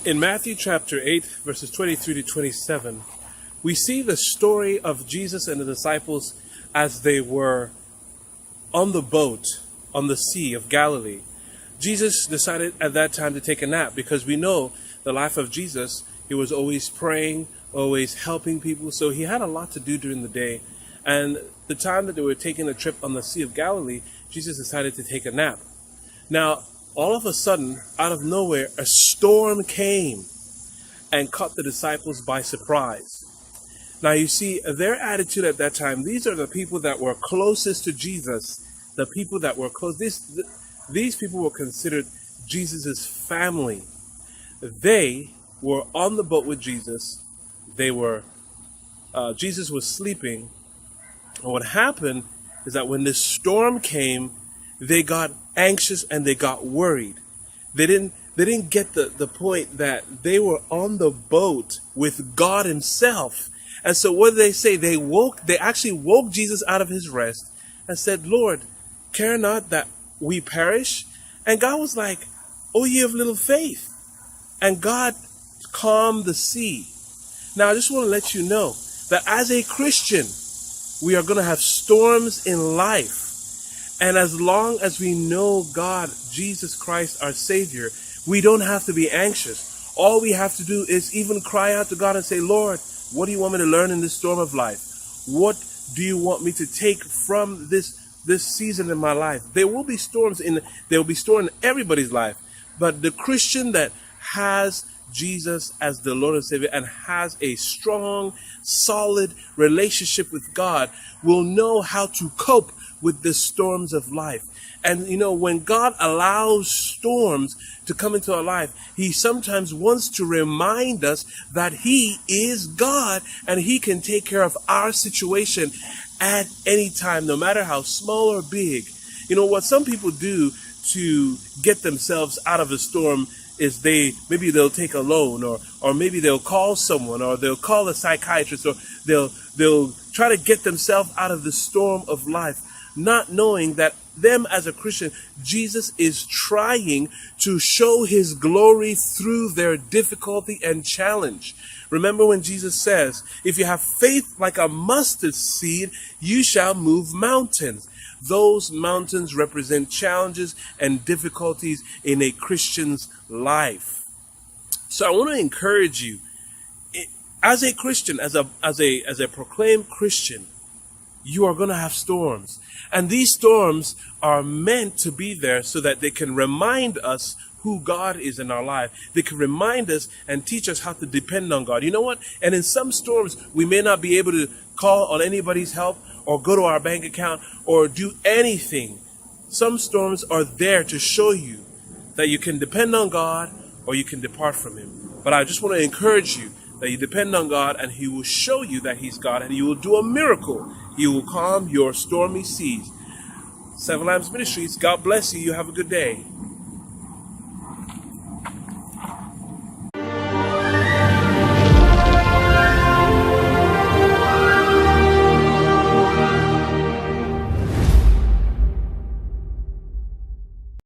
In Matthew chapter 8, verses 23 to 27, we see the story of Jesus and the disciples as they were on the boat on the Sea of Galilee. Jesus decided at that time to take a nap because we know the life of Jesus. He was always praying, always helping people. So he had a lot to do during the day. And the time that they were taking a trip on the Sea of Galilee, Jesus decided to take a nap. Now, all of a sudden, out of nowhere, a storm came and caught the disciples by surprise. Now, you see, their attitude at that time, these are the people that were closest to Jesus, the people that were close. These people were considered Jesus's family. They were on the boat with Jesus. Jesus was sleeping. And what happened is that when this storm came, they got anxious and they got worried. They didn't get the point that they were on the boat with God himself. And so what did they say? They actually woke Jesus out of his rest and said, "Lord, care not that we perish?" And God was like, "Oh, ye of little faith." And God calmed the sea. Now, I just want to let you know that as a Christian, we are going to have storms in life. And as long as we know God, Jesus Christ, our Savior, we don't have to be anxious. All we have to do is even cry out to God and say, "Lord, what do you want me to learn in this storm of life? What do you want me to take from this season in my life?" There will be storms in everybody's life. But the Christian that has Jesus as the Lord and Savior and has a strong, solid relationship with God will know how to cope with the storms of life. And when God allows storms to come into our life, he sometimes wants to remind us that he is God and he can take care of our situation at any time, no matter how small or big. What some people do to get themselves out of a storm is maybe they'll take a loan, or maybe they'll call someone, or they'll call a psychiatrist, or they'll try to get themselves out of the storm of life, not knowing that them as a Christian, Jesus is trying to show his glory through their difficulty and challenge. Remember when Jesus says, "If you have faith like a mustard seed, you shall move mountains." Those mountains represent challenges and difficulties in a Christian's life. So I want to encourage you, as a Christian, as a proclaimed Christian, you are going to have storms. And these storms are meant to be there so that they can remind us who God is in our life. They can remind us and teach us how to depend on God. You know what? And in some storms, we may not be able to call on anybody's help or go to our bank account or do anything. Some storms are there to show you that you can depend on God or you can depart from him. But I just want to encourage you that you depend on God and he will show you that he's God and he will do a miracle. He will calm your stormy seas. Seven Lambs Ministries, God bless you. You have a good day.